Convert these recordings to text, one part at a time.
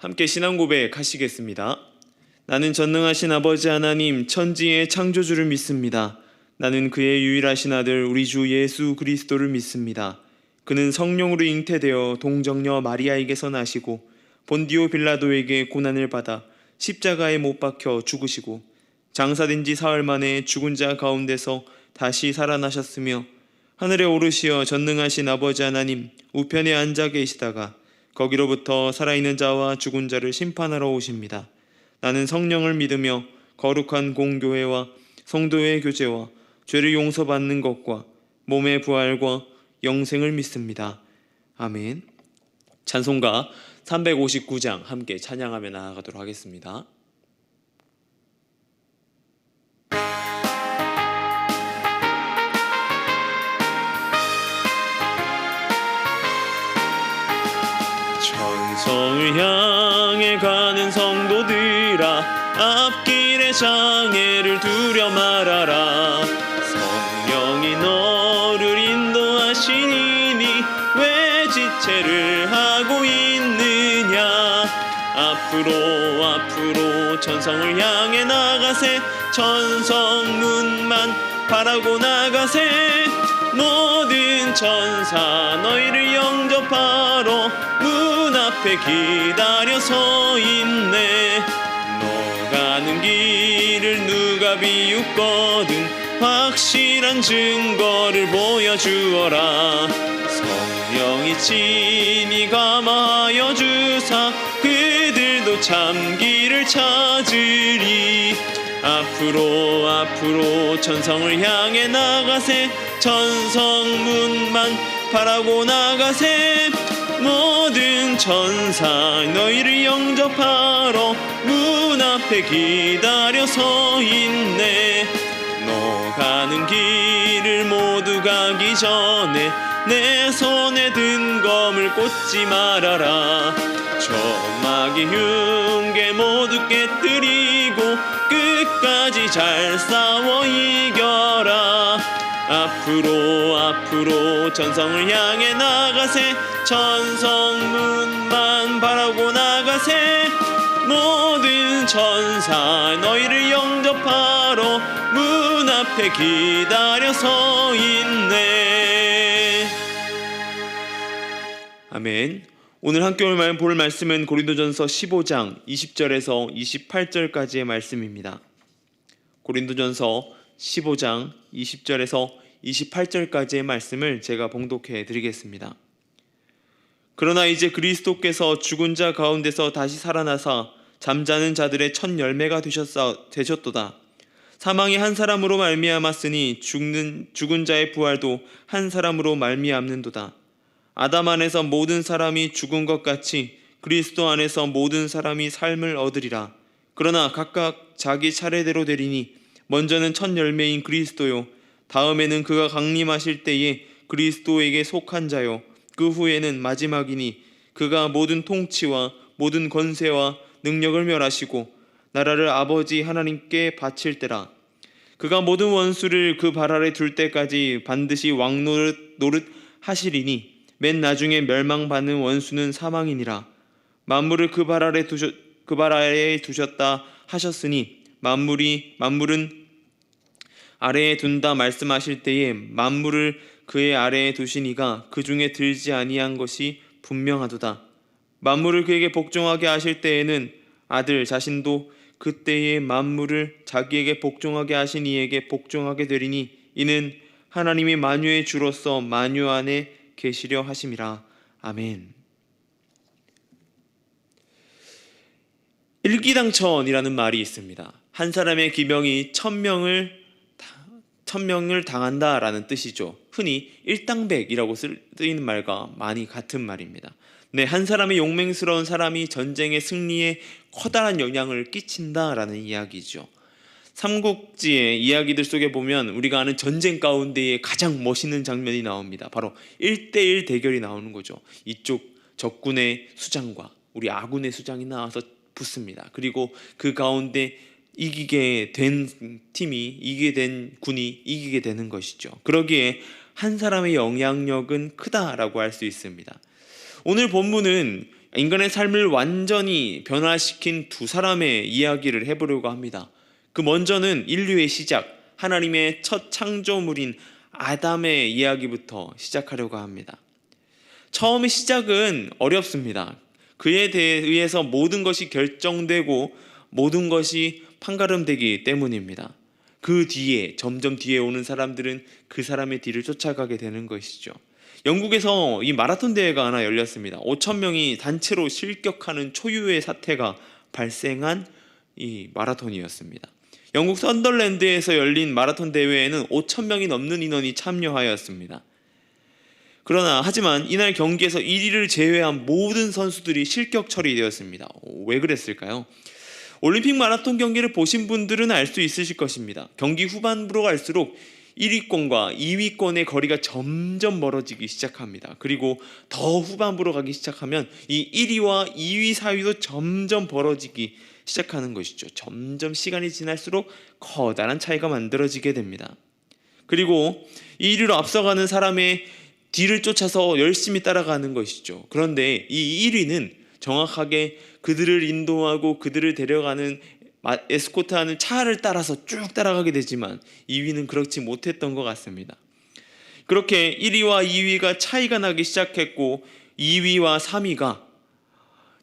함께 신앙 고백하시겠습니다. 나는 전능하신 아버지 하나님 천지의 창조주를 믿습니다. 나는 그의 유일하신 아들 우리 주 예수 그리스도를 믿습니다. 그는 성령으로 잉태되어 동정녀 마리아에게서 나시고 본디오 빌라도에게 고난을 받아 십자가에 못 박혀 죽으시고 장사된 지 사흘 만에 죽은 자 가운데서 다시 살아나셨으며 하늘에 오르시어 전능하신 아버지 하나님 우편에 앉아 계시다가 거기로부터 살아있는 자와 죽은 자를 심판하러 오십니다. 나는 성령을 믿으며 거룩한 공교회와 성도의 교제와 죄를 용서받는 것과 몸의 부활과 영생을 믿습니다. 아멘. 찬송가 359장 함께 찬양하며 나아가도록 하겠습니다. 천성을 향해 가는 성도들아 앞길에 장애를 두려 말아라. 성령이 너를 인도하시니 왜 지체를 하고 있느냐. 앞으로 천성을 향해 나가세. 천성문만 바라고 나가세. 모든 천사 너희를 영접하러 문 앞에 기다려 서 있네. 너 가는 길을 누가 비웃거든 확실한 증거를 보여주어라. 성령이 친히 감화하여 주사 그들도 참 길을 찾으리. 앞으로 천성을 향해 나가세. 천성문만 바라고 나가세. 모든 천사 너희를 영접하러 문 앞에 기다려 서 있네. 너 가는 길을 모두 가기 전에 내 손에 든 검을 꽂지 말아라. 저 마귀 흉계 모두 깨뜨리고 끝까지 잘 싸워 이겨라. 앞으로 천성을 향해 나가세. 천성문만 바라고 나가세. 모든 천사 너희를 영접하러 문 앞에 기다려 서 있네. 아멘. 오늘 함께 볼 말씀은 고린도전서 15장 20절에서 28절까지의 말씀입니다. 고린도전서 15장 20절에서 28절까지의 말씀을 제가 봉독해 드리겠습니다. 그러나 이제 그리스도께서 죽은 자 가운데서 다시 살아나사 잠자는 자들의 첫 열매가 되셨도다. 사망이 한 사람으로 말미암았으니 죽은 자의 부활도 한 사람으로 말미암는도다. 아담 안에서 모든 사람이 죽은 것 같이 그리스도 안에서 모든 사람이 삶을 얻으리라. 그러나 각각 자기 차례대로 되리니 먼저는 첫 열매인 그리스도요, 다음에는 그가 강림하실 때에 그리스도에게 속한 자요, 그 후에는 마지막이니 그가 모든 통치와 모든 권세와 능력을 멸하시고 나라를 아버지 하나님께 바칠 때라. 그가 모든 원수를 그 발 아래 둘 때까지 반드시 왕노릇 하시리니 맨 나중에 멸망받는 원수는 사망이니라. 만물을 그 발 아래에 두셨다 하셨으니 만물은 아래에 둔다 말씀하실 때에 만물을 그의 아래에 두시니가 그 중에 들지 아니한 것이 분명하도다. 만물을 그에게 복종하게 하실 때에는 아들 자신도 그때의 만물을 자기에게 복종하게 하신 이에게 복종하게 되리니 이는 하나님이 만유의 주로서 만유 안에 계시려 하심이라. 아멘. 일기당천이라는 말이 있습니다. 한 사람의 기명이 천명을 당한다라는 뜻이죠. 흔히 일당백이라고 쓰이는 말과 많이 같은 말입니다. 네, 한 사람의 용맹스러운 사람이 전쟁의 승리에 커다란 영향을 끼친다라는 이야기죠. 삼국지의 이야기들 속에 보면 우리가 아는 전쟁 가운데에 가장 멋있는 장면이 나옵니다. 바로 1대1 대결이 나오는 거죠. 이쪽 적군의 수장과 우리 아군의 수장이 나와서 붙습니다. 그리고 그 가운데 이기게 된 팀이, 이기게 된 군이 이기게 되는 것이죠. 그러기에 한 사람의 영향력은 크다라고 할 수 있습니다. 오늘 본문은 인간의 삶을 완전히 변화시킨 두 사람의 이야기를 해보려고 합니다. 그 먼저는 인류의 시작, 하나님의 첫 창조물인 아담의 이야기부터 시작하려고 합니다. 처음의 시작은 어렵습니다. 그에 의해서 모든 것이 결정되고 모든 것이 판가름되기 때문입니다. 그 뒤에 점점 뒤에 오는 사람들은 그 사람의 뒤를 쫓아가게 되는 것이죠. 영국에서 이 마라톤 대회가 하나 열렸습니다. 5천 명이 단체로 실격하는 초유의 사태가 발생한 이 마라톤이었습니다. 영국 썬덜랜드에서 열린 마라톤 대회에는 5천 명이 넘는 인원이 참여하였습니다. 하지만 이날 경기에서 1위를 제외한 모든 선수들이 실격 처리되었습니다. 왜 그랬을까요? 올림픽 마라톤 경기를 보신 분들은 알 수 있으실 것입니다. 경기 후반부로 갈수록 1위권과 2위권의 거리가 점점 멀어지기 시작합니다. 그리고 더 후반부로 가기 시작하면 이 1위와 2위, 4위도 점점 벌어지기 시작하는 것이죠. 점점 시간이 지날수록 커다란 차이가 만들어지게 됩니다. 그리고 1위로 앞서가는 사람의 뒤를 쫓아서 열심히 따라가는 것이죠. 그런데 이 1위는 정확하게 그들을 인도하고 그들을 데려가는 에스코트하는 차를 따라서 쭉 따라가게 되지만 2위는 그렇지 못했던 것 같습니다. 그렇게 1위와 2위가 차이가 나기 시작했고 2위와 3위가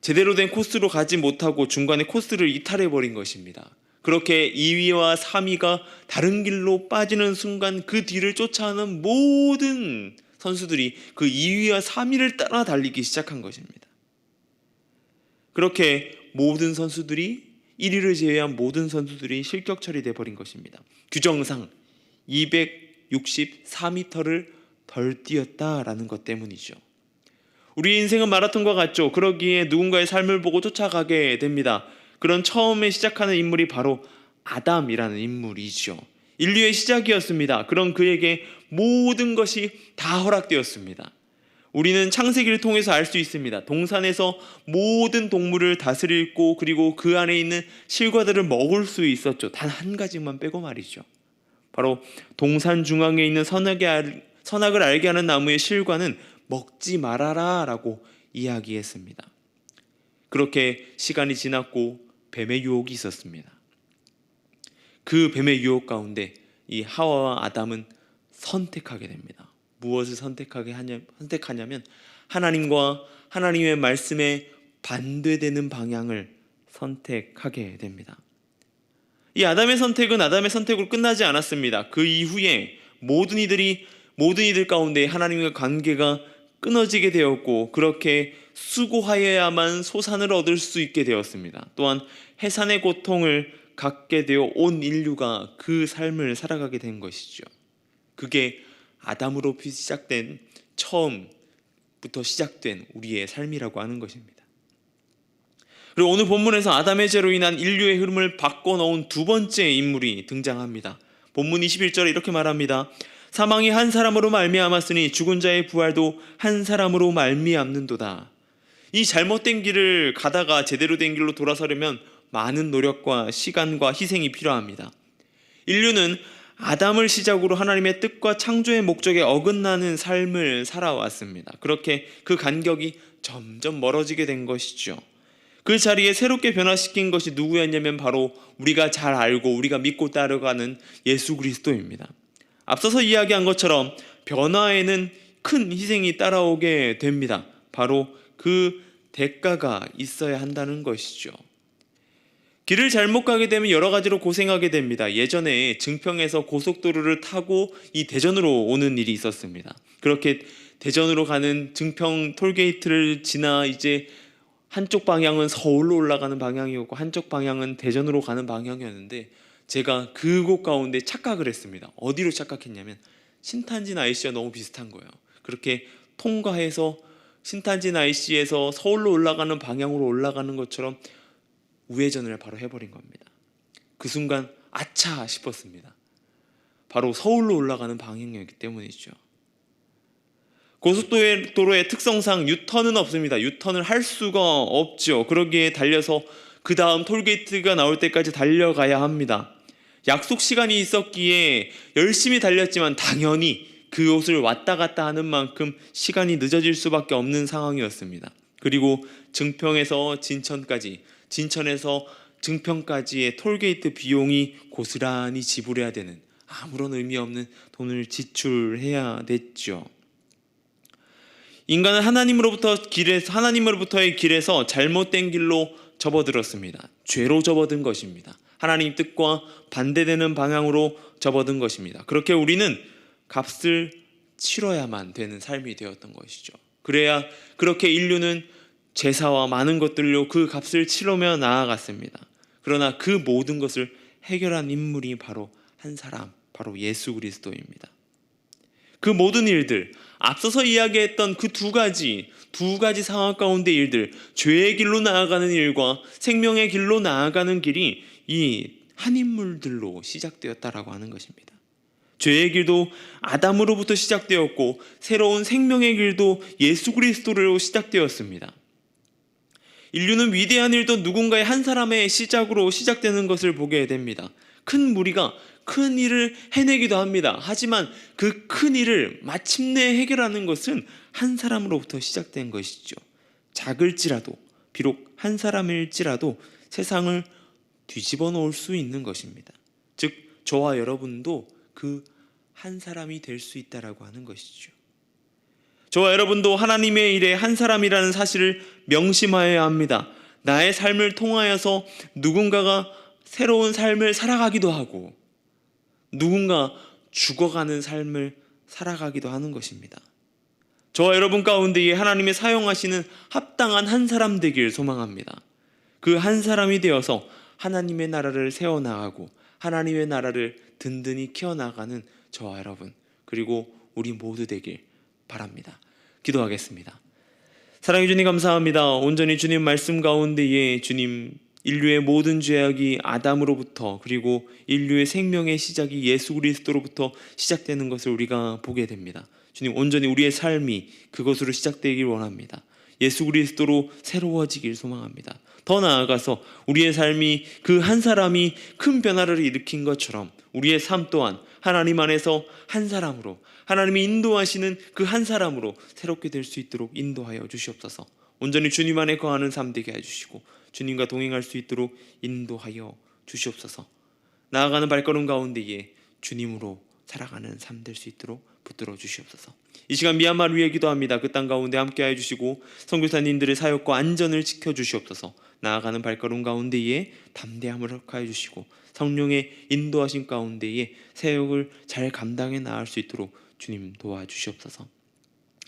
제대로 된 코스로 가지 못하고 중간에 코스를 이탈해버린 것입니다. 그렇게 2위와 3위가 다른 길로 빠지는 순간 그 뒤를 쫓아오는 모든 선수들이 그 2위와 3위를 따라 달리기 시작한 것입니다. 그렇게 모든 선수들이 1위를 제외한 모든 선수들이 실격 처리돼 버린 것입니다. 규정상 264m를 덜 뛰었다라는 것 때문이죠. 우리 인생은 마라톤과 같죠. 그러기에 누군가의 삶을 보고 쫓아가게 됩니다. 그런 처음에 시작하는 인물이 바로 아담이라는 인물이죠. 인류의 시작이었습니다. 그런 그에게 모든 것이 다 허락되었습니다. 우리는 창세기를 통해서 알 수 있습니다. 동산에서 모든 동물을 다스리고 그리고 그 안에 있는 실과들을 먹을 수 있었죠. 단 한 가지만 빼고 말이죠. 바로 동산 중앙에 있는 선악을 알게 하는 나무의 실과는 먹지 말아라 라고 이야기했습니다. 그렇게 시간이 지났고 뱀의 유혹이 있었습니다. 그 뱀의 유혹 가운데 이 하와와 아담은 선택하게 됩니다. 무엇을 선택하냐면 하나님과 하나님의 말씀에 반대되는 방향을 선택하게 됩니다. 이 아담의 선택은 아담의 선택으로 끝나지 않았습니다. 그 이후에 모든 이들 가운데 하나님과 관계가 끊어지게 되었고 그렇게 수고하여야만 소산을 얻을 수 있게 되었습니다. 또한 해산의 고통을 갖게 되어 온 인류가 그 삶을 살아가게 된 것이죠. 그게 아담으로 처음부터 시작된 우리의 삶이라고 하는 것입니다. 그리고 오늘 본문에서 아담의 죄로 인한 인류의 흐름을 바꿔놓은 두 번째 인물이 등장합니다. 본문 21절에 이렇게 말합니다. 사망이 한 사람으로 말미암았으니 죽은 자의 부활도 한 사람으로 말미암는도다. 이 잘못된 길을 가다가 제대로 된 길로 돌아서려면 많은 노력과 시간과 희생이 필요합니다. 인류는 아담을 시작으로 하나님의 뜻과 창조의 목적에 어긋나는 삶을 살아왔습니다. 그렇게 그 간격이 점점 멀어지게 된 것이죠. 그 자리에 새롭게 변화시킨 것이 누구였냐면 바로 우리가 잘 알고 우리가 믿고 따라가는 예수 그리스도입니다. 앞서서 이야기한 것처럼 변화에는 큰 희생이 따라오게 됩니다. 바로 그 대가가 있어야 한다는 것이죠. 길을 잘못 가게 되면 여러 가지로 고생하게 됩니다. 예전에 증평에서 고속도로를 타고 이 대전으로 오는 일이 있었습니다. 그렇게 대전으로 가는 증평 톨게이트를 지나 이제 한쪽 방향은 서울로 올라가는 방향이었고 한쪽 방향은 대전으로 가는 방향이었는데 제가 그곳 가운데 착각을 했습니다. 어디로 착각했냐면 신탄진 IC와 너무 비슷한 거예요. 그렇게 통과해서 신탄진 IC에서 서울로 올라가는 방향으로 올라가는 것처럼 우회전을 바로 해버린 겁니다. 그 순간 아차 싶었습니다. 바로 서울로 올라가는 방향이었기 때문이죠. 고속도로의 특성상 유턴은 없습니다. 유턴을 할 수가 없죠. 그러기에 달려서 그 다음 톨게이트가 나올 때까지 달려가야 합니다. 약속 시간이 있었기에 열심히 달렸지만 당연히 그곳을 왔다 갔다 하는 만큼 시간이 늦어질 수밖에 없는 상황이었습니다. 그리고 증평에서 진천까지, 진천에서 증평까지의 톨게이트 비용이 고스란히 지불해야 되는, 아무런 의미 없는 돈을 지출해야 됐죠. 인간은 하나님으로부터의 길에서 잘못된 길로 접어들었습니다. 죄로 접어든 것입니다. 하나님 뜻과 반대되는 방향으로 접어든 것입니다. 그렇게 우리는 값을 치러야만 되는 삶이 되었던 것이죠. 그렇게 인류는 제사와 많은 것들로 그 값을 치르며 나아갔습니다. 그러나 그 모든 것을 해결한 인물이 바로 한 사람, 바로 예수 그리스도입니다. 그 모든 일들, 앞서서 이야기했던 그 두 가지 상황 가운데 일들, 죄의 길로 나아가는 일과 생명의 길로 나아가는 길이 이 한 인물들로 시작되었다라고 하는 것입니다. 죄의 길도 아담으로부터 시작되었고 새로운 생명의 길도 예수 그리스도로 시작되었습니다. 인류는 위대한 일도 누군가의 한 사람의 시작으로 시작되는 것을 보게 됩니다. 큰 무리가 큰 일을 해내기도 합니다. 하지만 그 큰 일을 마침내 해결하는 것은 한 사람으로부터 시작된 것이죠. 작을지라도, 비록 한 사람일지라도 세상을 뒤집어 놓을 수 있는 것입니다. 즉 저와 여러분도 그 한 사람이 될 수 있다라고 하는 것이죠. 저와 여러분도 하나님의 일에 한 사람이라는 사실을 명심하여야 합니다. 나의 삶을 통하여서 누군가가 새로운 삶을 살아가기도 하고 누군가 죽어가는 삶을 살아가기도 하는 것입니다. 저와 여러분 가운데에 하나님의 사용하시는 합당한 한 사람 되길 소망합니다. 그 한 사람이 되어서 하나님의 나라를 세워나가고 하나님의 나라를 든든히 키워나가는 저와 여러분, 그리고 우리 모두 되길 바랍니다. 기도하겠습니다. 사랑해 주님 감사합니다. 온전히 주님 말씀 가운데에 주님 인류의 모든 죄악이 아담으로부터, 그리고 인류의 생명의 시작이 예수 그리스도로부터 시작되는 것을 우리가 보게 됩니다. 주님, 온전히 우리의 삶이 그것으로 시작되길 원합니다. 예수 그리스도로 새로워지길 소망합니다. 더 나아가서 우리의 삶이 그 한 사람이 큰 변화를 일으킨 것처럼 우리의 삶 또한 하나님 안에서 한 사람으로, 하나님이 인도하시는 그 한 사람으로 새롭게 될 수 있도록 인도하여 주시옵소서. 온전히 주님 안에 거하는 삶 되게 해주시고 주님과 동행할 수 있도록 인도하여 주시옵소서. 나아가는 발걸음 가운데에 주님으로 살아가는 삶 될 수 있도록 붙들어 주시옵소서. 이 시간 미얀마를 위해 기도합니다. 그 땅 가운데 함께하여 주시고 선교사님들의 사역과 안전을 지켜주시옵소서. 나아가는 발걸음 가운데에 담대함을 허락하여 주시고 성령의 인도하심 가운데에 사역을 잘 감당해 나갈 수 있도록 주님 도와주시옵소서.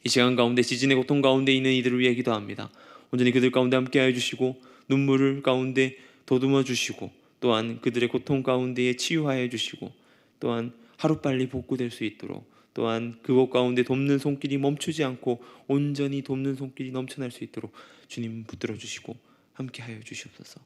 이 시간 가운데 지진의 고통 가운데 있는 이들을 위해 기도합니다. 온전히 그들 가운데 함께하여 주시고 눈물 가운데 더듬어 주시고 또한 그들의 고통 가운데에 치유하여 주시고 또한 하루빨리 복구될 수 있도록, 또한 그곳 가운데 돕는 손길이 멈추지 않고 온전히 돕는 손길이 넘쳐날 수 있도록 주님 붙들어 주시고 함께하여 주시옵소서.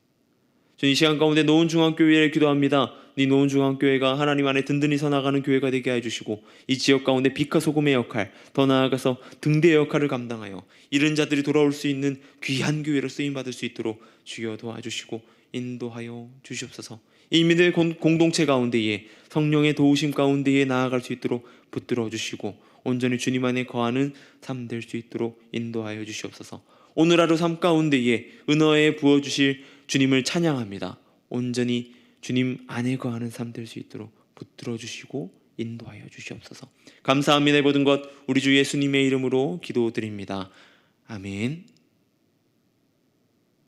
저는 이 시간 가운데 노은중앙교회를 기도합니다. 이 노은중앙교회가 하나님 안에 든든히 서나가는 교회가 되게 해주시고 이 지역 가운데 빛과 소금의 역할, 더 나아가서 등대의 역할을 감당하여 잃은 자들이 돌아올 수 있는 귀한 교회로 쓰임받을 수 있도록 주여 도와주시고 인도하여 주시옵소서. 이 믿음의 공동체 가운데에 성령의 도우심 가운데에 나아갈 수 있도록 붙들어 주시고 온전히 주님 안에 거하는 삶 될 수 있도록 인도하여 주시옵소서. 오늘 하루 삶 가운데에 은혜에 부어주실 주님을 찬양합니다. 온전히 주님 안에 거하는 삶 될 수 있도록 붙들어 주시고 인도하여 주시옵소서. 감사합니다. 모든 것 우리 주 예수님의 이름으로 기도드립니다. 아멘.